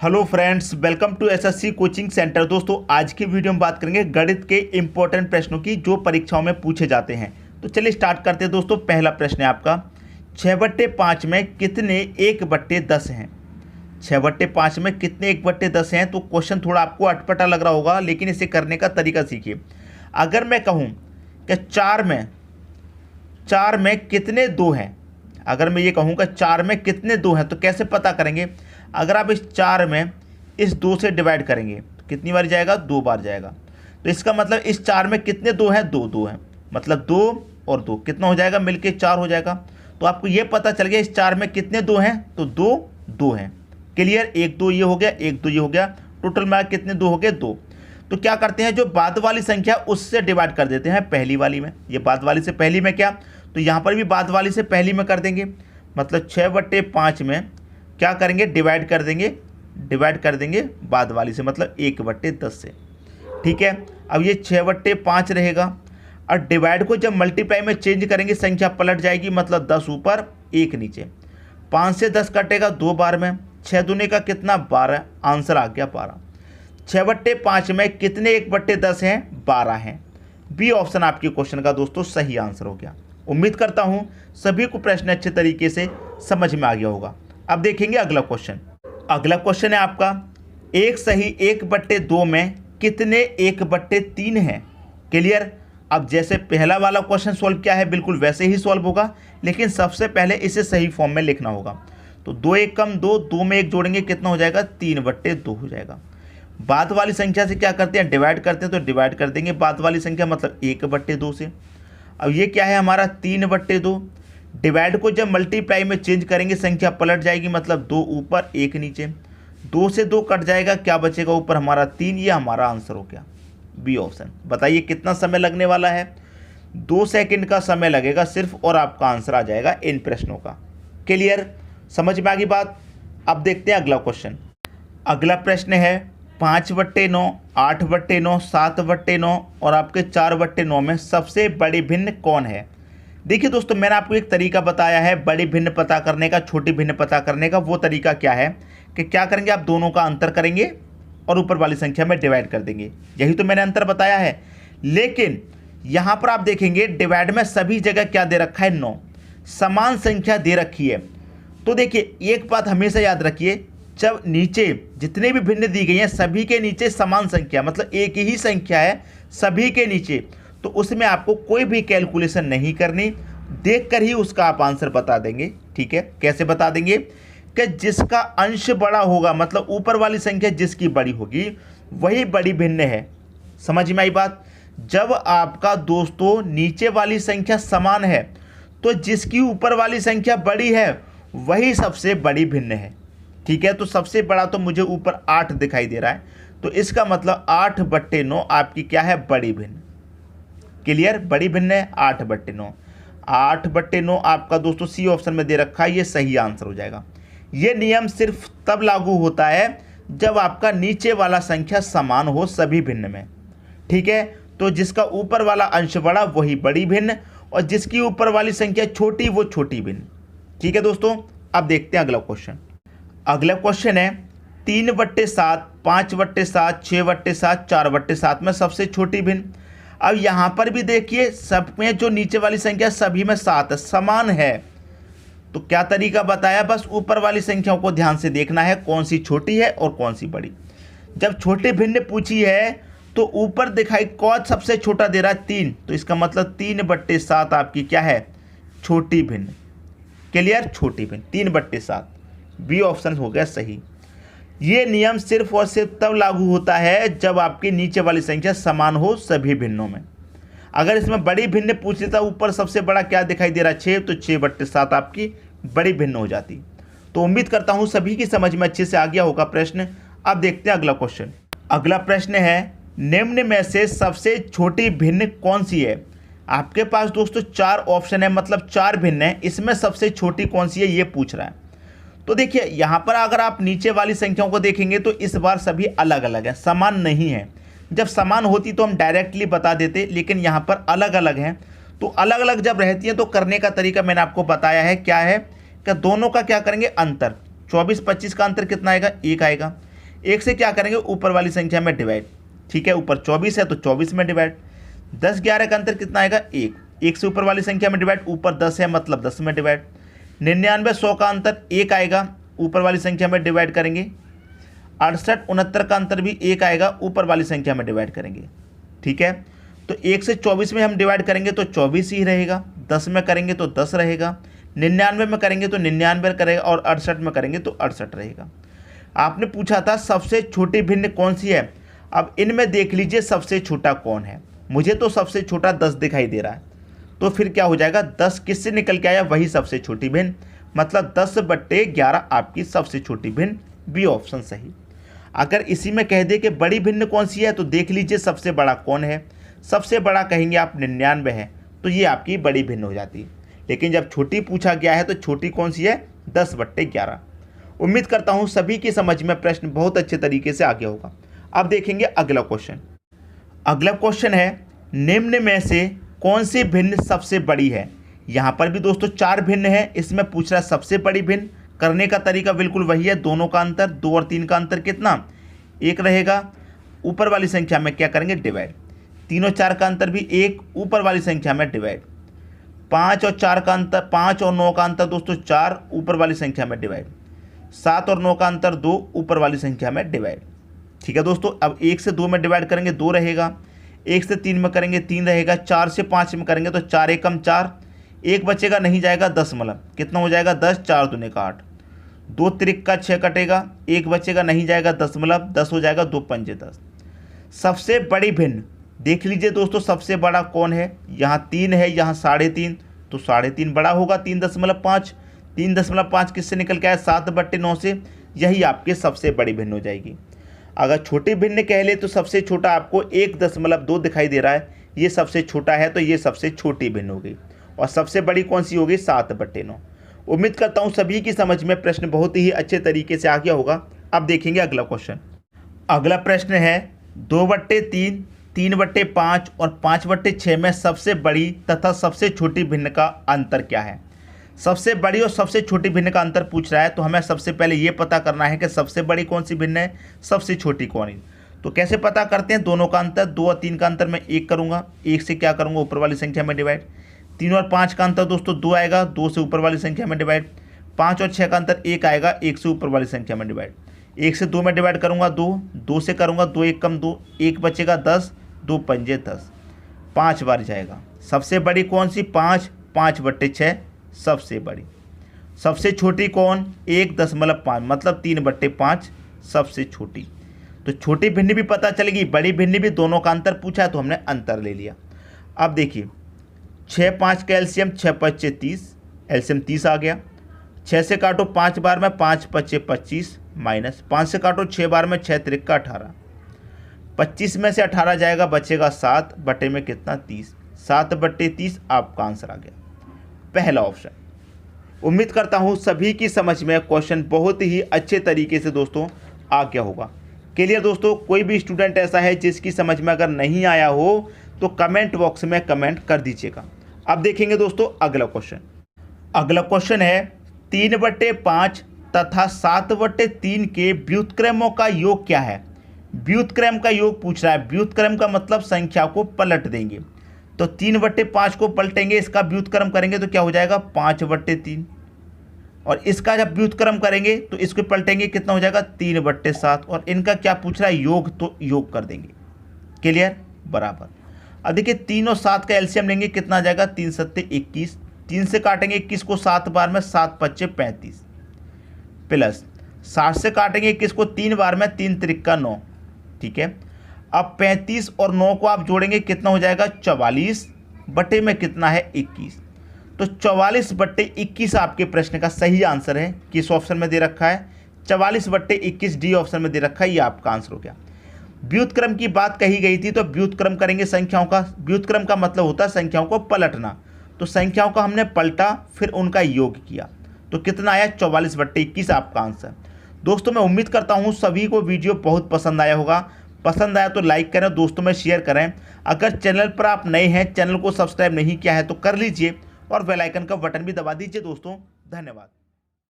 Hello friends, welcome to SSC coaching centre. दोस्तों, आज की वीडियो में बात करेंगे गणित के इंपॉर्टेंट प्रश्नों की जो परीक्षाओं में पूछे जाते हैं। तो चलिए स्टार्ट करते हैं। दोस्तों, पहला प्रश्न है आपका, 6/5 में कितने 1/10 हैं? 6/5 में कितने 1/10 हैं? तो क्वेश्चन थोड़ा आपको अटपटा लग रहा होगा, लेकिन इसे करने का तरीका सीखिए। अगर मैं कहूँ कि चार में कितने 2 हैं, अगर मैं ये कहूँगा 4 में कितने 2 हैं, तो कैसे पता करेंगे? अगर आप इस 4 में इस 2 से डिवाइड करेंगे तो कितनी बार जाएगा? 2 बार जाएगा। तो इसका मतलब इस 4 में कितने 2 हैं? 2 हैं, मतलब 2 और 2 कितना हो जाएगा? मिलके 4 हो जाएगा। तो आपको ये पता चल गया इस 4 में कितने 2 हैं, तो 2 हैं। क्लियर? 1 2 ये हो गया, 1 2 ये हो गया, टोटल में कितने 2 हो गए? 2। तो क्या करते हैं, जो बाद वाली संख्या उससे डिवाइड कर देते हैं पहली वाली में। ये बाद वाली से पहली में क्या, तो यहाँ पर भी बाद वाली से पहली में कर देंगे। मतलब 6/5 में क्या करेंगे? डिवाइड कर देंगे बाद वाली से, मतलब 1/10 से। ठीक है, अब ये 6/5 रहेगा और डिवाइड को जब मल्टीप्लाई में चेंज करेंगे संख्या पलट जाएगी, मतलब 10 ऊपर 1 नीचे। 5 से 10 कटेगा 2 बार में, 6 दूने का कितना? 12। आंसर आ गया 12। 6/5 में कितने 1/10 हैं? 12 हैं। बी ऑप्शन आपके क्वेश्चन का दोस्तों सही आंसर हो गया। उम्मीद करता हूं सभी को प्रश्न अच्छे तरीके से समझ में आ गया होगा। अब देखेंगे अगला क्वेश्चन। अगला क्वेश्चन है आपका, 1 सही 1/2 में कितने 1/3 हैं? क्लियर? अब जैसे पहला वाला क्वेश्चन सॉल्व किया है बिल्कुल वैसे ही सॉल्व होगा, लेकिन सबसे पहले इसे सही फॉर्म में लिखना होगा। तो 2 1 कम 2, 2 में 1 जोड़ेंगे कितना हो जाएगा? 3/2 हो जाएगा। बाद वाली संख्या से क्या करते हैं? डिवाइड करते हैं, तो डिवाइड कर देंगे बाद वाली संख्या, मतलब 1/2 से। अब ये क्या है हमारा? 3/2। डिवाइड को जब मल्टीप्लाई में चेंज करेंगे संख्या पलट जाएगी, मतलब 2 ऊपर 1 नीचे। 2 से 2 कट जाएगा, क्या बचेगा ऊपर? हमारा 3। ये हमारा आंसर हो गया, बी ऑप्शन। बताइए कितना समय लगने वाला है? 2 सेकंड का समय लगेगा सिर्फ, और आपका आंसर आ जाएगा इन प्रश्नों का। क्लियर? समझ में आ गई बात? अब देखते हैं अगला क्वेश्चन। अगला प्रश्न है 5/9, 8/9, 7/9 और आपके 4/9 में सबसे बड़ी भिन्न कौन है? देखिए दोस्तों, मैंने आपको एक तरीका बताया है बड़ी भिन्न पता करने का, छोटी भिन्न पता करने का। वो तरीका क्या है कि क्या करेंगे, आप दोनों का अंतर करेंगे और ऊपर वाली संख्या में डिवाइड कर देंगे। यही तो मैंने अंतर बताया है। लेकिन यहाँ पर आप देखेंगे डिवाइड में सभी जगह क्या दे रखा है? 9 समान संख्या दे रखी है। तो देखिए एक बात हमेशा याद रखिए, जब नीचे जितने भी भिन्न दी गई हैं सभी के नीचे समान संख्या, मतलब एक ही संख्या है सभी के नीचे, तो उसमें आपको कोई भी कैलकुलेशन नहीं करनी, देखकर ही उसका आप आंसर बता देंगे। ठीक है? कैसे बता देंगे? कि जिसका अंश बड़ा होगा, मतलब ऊपर वाली संख्या जिसकी बड़ी होगी वही बड़ी भिन्न है। समझ में आई बात? जब आपका दोस्तों नीचे वाली संख्या समान है तो जिसकी ऊपर वाली संख्या बड़ी है वही सबसे बड़ी भिन्न है। ठीक है? तो सबसे बड़ा तो मुझे ऊपर 8 दिखाई दे रहा है, तो इसका मतलब 8/9 आपकी क्या है? बड़ी भिन्न। क्लियर? बड़ी भिन्न है 8/9। 8/9 आपका दोस्तों सी ऑप्शन में दे रखा है, ये सही आंसर हो जाएगा। ये नियम सिर्फ तब लागू होता है जब आपका नीचे वाला संख्या समान हो सभी भिन्न में। ठीक है? तो जिसका ऊपर वाला अंश बड़ा वही बड़ी भिन्न, और जिसकी ऊपर वाली संख्या छोटी वो छोटी भिन्न। ठीक है दोस्तों, अब देखते हैं अगला क्वेश्चन। अगला क्वेश्चन है 3/7, 5/7, 6/7, 4/7 में सबसे छोटी भिन्न। अब यहाँ पर भी देखिए सब में जो नीचे वाली संख्या सभी में 7 है, समान है। तो क्या तरीका बताया? बस ऊपर वाली संख्याओं को ध्यान से देखना है कौन सी छोटी है और कौन सी बड़ी। जब छोटी भिन्न पूछी है तो ऊपर दिखाई कौन सबसे छोटा दे रहा है? 3, तो इसका मतलब 3/7 आपकी क्या है? छोटी भिन्न। क्लियर? छोटी भिन्न 3/7। बी ऑप्शन हो गया सही। ये नियम सिर्फ और सिर्फ तब लागू होता है जब आपकी नीचे वाली संख्या समान हो सभी भिन्नों में। अगर इसमें बड़ी भिन्न पूछ लेता, ऊपर सबसे बड़ा क्या दिखाई दे रहा है? 6, तो 6/7 आपकी बड़ी भिन्न हो जाती। तो उम्मीद करता हूँ सभी की समझ में अच्छे से आ गया होगा प्रश्न। अब देखते हैं अगला क्वेश्चन। अगला प्रश्न है, निम्न में से सबसे छोटी भिन्न कौन सी है? आपके पास दोस्तों 4 ऑप्शन है, मतलब 4 भिन्न है, इसमें सबसे छोटी कौन सी है ये पूछ रहा है। तो देखिए यहाँ पर अगर आप नीचे वाली संख्याओं को देखेंगे तो इस बार सभी अलग अलग हैं, समान नहीं है। जब समान होती तो हम डायरेक्टली बता देते, लेकिन यहाँ पर अलग अलग हैं। तो अलग अलग जब रहती हैं तो करने का तरीका मैंने आपको बताया है, क्या है कि दोनों का क्या करेंगे? अंतर। 24 25 का अंतर कितना आएगा? 1 आएगा। 1 से क्या करेंगे, ऊपर वाली संख्या में डिवाइड। ठीक है, ऊपर 24 है तो 24 में डिवाइड। 10 11 का अंतर कितना आएगा, 1। 1 से ऊपर वाली संख्या में डिवाइड, ऊपर 10 है मतलब 10 में डिवाइड। 99 100 का अंतर 1 आएगा, ऊपर वाली संख्या में डिवाइड करेंगे। 68 69 का अंतर भी 1 आएगा, ऊपर वाली संख्या में डिवाइड करेंगे। ठीक है, तो 1 से 24 में हम डिवाइड करेंगे तो 24 ही रहेगा, 10 में करेंगे तो 10 रहेगा, 99 में करेंगे तो 99 करेगा, और 68 में करेंगे तो 68 रहेगा। आपने पूछा था सबसे छोटी भिन्न कौन सी है। अब इनमें देख लीजिए सबसे छोटा कौन है। मुझे तो सबसे छोटा 10 दिखाई दे रहा है, तो फिर क्या हो जाएगा, 10 किससे निकल के आया, वही सबसे छोटी भिन्न, मतलब 10/11 आपकी सबसे छोटी भिन्न, बी ऑप्शन सही। अगर इसी में कह दे कि बड़ी भिन्न कौन सी है, तो देख लीजिए सबसे बड़ा कौन है। सबसे बड़ा कहेंगे आप 99 है, तो ये आपकी बड़ी भिन्न हो जाती है। लेकिन जब छोटी पूछा गया है तो छोटी कौन सी है, 10/11। उम्मीद करता हूँ सभी की समझ में प्रश्न बहुत अच्छे तरीके से आ गया होगा। अब देखेंगे अगला क्वेश्चन। अगला क्वेश्चन है, निम्न में से कौन सी भिन्न सबसे बड़ी है। यहाँ पर भी दोस्तों 4 भिन्न है, इसमें पूछ रहा है सबसे बड़ी भिन्न। करने का तरीका बिल्कुल वही है, दोनों का अंतर 2 और 3 का अंतर कितना, 1 रहेगा। ऊपर वाली संख्या में क्या करेंगे, डिवाइड। 3 और 4 का अंतर भी 1, ऊपर वाली संख्या में डिवाइड। 5 और 4 का अंतर, 5 और 9 का अंतर दोस्तों 4, ऊपर वाली संख्या में डिवाइड। 7 और 9 का अंतर 2, ऊपर वाली संख्या में डिवाइड। ठीक है दोस्तों, अब 1 से 2 में डिवाइड करेंगे 2 रहेगा, 1 से 3 में करेंगे 3 रहेगा, 4 से 5 में करेंगे तो 4 एकम 4, 1 बचेगा नहीं जाएगा, 10 मतलब कितना हो जाएगा, 10, 4 दूने का 8, 2 त्रिक का 6 कटेगा, 1 बचेगा नहीं जाएगा, 10 मतलब 10 हो जाएगा, 2 पंजे 10। सबसे बड़ी भिन्न देख लीजिए दोस्तों, सबसे बड़ा कौन है, यहाँ 3 है, यहाँ 3.5, तो 3.5 बड़ा होगा 3.5। 3.5 किससे निकल के आया, 7/9 से, यही आपकी सबसे बड़ी भिन्न हो जाएगी। अगर छोटी भिन्न कह ले तो सबसे छोटा आपको 1.2 दिखाई दे रहा है, ये सबसे छोटा है तो ये सबसे छोटी भिन्न हो गई। और सबसे बड़ी कौन सी होगी, 7/9। उम्मीद करता हूँ सभी की समझ में प्रश्न बहुत ही अच्छे तरीके से आ गया होगा। अब देखेंगे अगला क्वेश्चन। अगला प्रश्न है, 2/3, 3/5 और 5/6 में सबसे बड़ी तथा सबसे छोटी भिन्न का अंतर क्या है। सबसे बड़ी और सबसे छोटी भिन्न का अंतर पूछ रहा है, तो हमें सबसे पहले ये पता करना है कि सबसे बड़ी कौन सी भिन्न है, सबसे छोटी कौन है। तो कैसे पता करते हैं, दोनों का अंतर 2 और 3 का अंतर मैं 1 करूँगा, 1 से क्या करूँगा, ऊपर वाली संख्या में डिवाइड। 3 और 5 का अंतर दोस्तों 2 आएगा, 2 से ऊपर वाली संख्या में डिवाइड। 5 और 6 का अंतर 1 आएगा, 1 से ऊपर वाली संख्या में डिवाइड। 1 से 2 में डिवाइड करूँगा 2, 2 से करूँगा 2 1 कम 2, 1 बचेगा 10, 2 पंजे 10, 5 बार जाएगा। सबसे बड़ी कौन सी, 5, 5/6 सबसे बड़ी। सबसे छोटी कौन, 1.5 मतलब 3/5 सबसे छोटी। तो छोटी भिन्न भी पता चलेगी, बड़ी भिन्न भी, दोनों का अंतर पूछा तो हमने अंतर ले लिया। अब देखिए 6 5 का एलसीएम, 6 5 30, एलसीएम 30 आ गया। 6 से काटो 5 बार में, 5 5 25 माइनस 5 से काटो 6 बार में, 6 3 का 18। 25 में से 18 जाएगा, बचेगा 7 बटे में कितना, 30। 7/30 आपका आंसर आ गया, पहला ऑप्शन। उम्मीद करता हूँ सभी की समझ में क्वेश्चन बहुत ही अच्छे तरीके से दोस्तों आ गया होगा। क्लियर दोस्तों, कोई भी स्टूडेंट ऐसा है जिसकी समझ में अगर नहीं आया हो तो कमेंट बॉक्स में कमेंट कर दीजिएगा। अब देखेंगे दोस्तों अगला क्वेश्चन। अगला क्वेश्चन है, 3/5 तथा 7/3 के व्युत्क्रमों का योग क्या है। व्युत्क्रम का योग पूछ रहा है। व्युत्क्रम का मतलब संख्या को पलट देंगे, तो 3/5 को पलटेंगे, इसका व्युत्क्रम करेंगे तो क्या हो जाएगा, 5/3। और इसका जब व्युत्क्रम करेंगे तो इसको पलटेंगे, कितना हो जाएगा, 3/7। और इनका क्या पूछ रहा है, योग, तो योग कर देंगे। क्लियर, बराबर। अब देखिए 3 और 7 का एलसीएम लेंगे, कितना आ जाएगा, 3 7 21। 3 से काटेंगे 21 को 7 बार में, 7 5 35 प्लस 60 से काटेंगे 21 को 3 बार में, 3 3 का 9। ठीक है, अब 35 और 9 को आप जोड़ेंगे, कितना हो जाएगा, 44 बटे में कितना है, 21। तो 44/21 आपके प्रश्न का सही आंसर है। किस ऑप्शन में दे रखा है, 44/21 डी ऑप्शन में दे रखा है, ये आपका आंसर हो गया। व्युत्क्रम की बात कही गई थी, तो व्युत्क्रम करेंगे संख्याओं का। व्युत्क्रम का मतलब होता है संख्याओं को पलटना, तो संख्याओं का हमने पलटा फिर उनका योग किया, तो कितना आया, 44/21 आपका आंसर। दोस्तों मैं उम्मीद करता हूँ सभी को वीडियो बहुत पसंद आया होगा। पसंद आया तो लाइक करें, दोस्तों में शेयर करें। अगर चैनल पर आप नए हैं, चैनल को सब्सक्राइब नहीं किया है तो कर लीजिए और बेल आइकन का बटन भी दबा दीजिए। दोस्तों धन्यवाद।